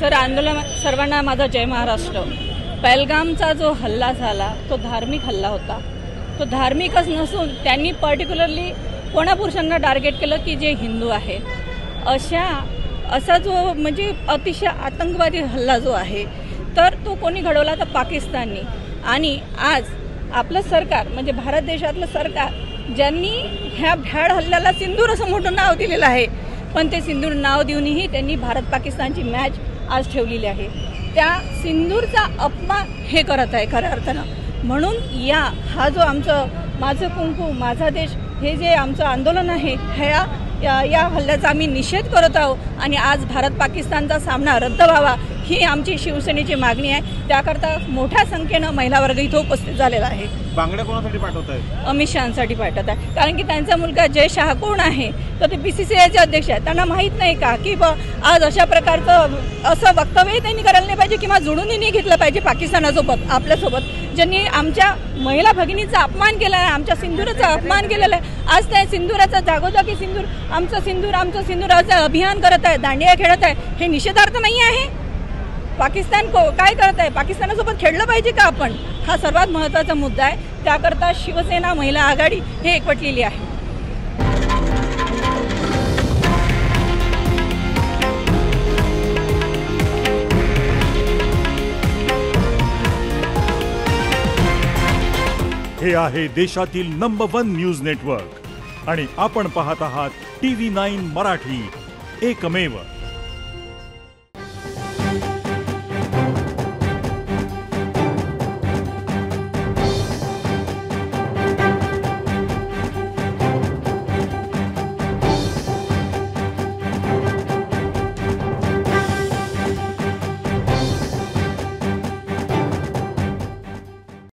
Sir, आंदोलन सर्वांना माझा जय महाराष्ट्र। पहलगामचा जो हल्ला झाला तो धार्मिक हल्ला होता। तो धार्मिकच नसून त्यांनी पर्टिक्युलरली कोणा पुरुषांना टार्गेट केलं की जे हिंदू आहेत। असा जो म्हणजे अतिशय आतंकवादी हल्ला जो आहे तर तो कोणी घडवला तर पाकिस्ताननी। आणि आज आपलं सरकार म्हणजे भारत देशातलं सरकार ज्यांनी ह्या भ्याड हल्ल्याला सिंदूर असं मोठं नाव दिलेलं आहे, पण ते सिंदूर नाव देऊनही त्यांनी भारत पाकिस्तानची मॅच आज ठेवलेली आहे। त्या सिंदूरचा अपमान हे करत आहे खऱ्या अर्थानं। म्हणून हा जो आमचं माझं कुंकू माझा देश हे जे आमचं आंदोलन आहे या हल्ल्याचा आम्ही निषेध करत आहोत। आणि आज भारत पाकिस्तानचा सामना रद्द व्हावा ही आमची शिवसेनेची मागणी आहे। त्याकरता मोठ्या संख्येनं महिला वर्ग इथं उपस्थित झालेला आहे। बांगड्या कोणासाठी पाठवत आहे? अमित शहासाठी पाठवत आहे, कारण की त्यांचा मुलगा जय शहा कोण आहे तर ते BCCIचे अध्यक्ष आहेत। त्यांना माहीत नाही का की आज अशा प्रकारचं असं वक्तव्य त्यांनी करायला नाही पाहिजे किंवा जोडूनही नाही घेतलं पाहिजे पाकिस्तानासोबत आपल्यासोबत, ज्यांनी आमच्या महिला भगिनीचा अपमान केला आहे, आमच्या सिंदूराचा अपमान केलेला आहे। आज त्या सिंदूराचा जागोजागी सिंदूर आमचं सिंदूर असं अभियान करत आहे, दांडिया खेळत आहे। हे निषेधार्थ नाही आहे। पाकिस्तान काय करत आहे? पाकिस्तानासोबत खेळलं पाहिजे का आपण? हा सर्वात महत्त्वाचा मुद्दा आहे। त्याकरता शिवसेना महिला आघाडी हे एकवटलेली आहे। हे आहे देशातील नंबर 1 न्यूज नेटवर्क आणि आपण पाहत आहात TV9 मराठी, एकमेव।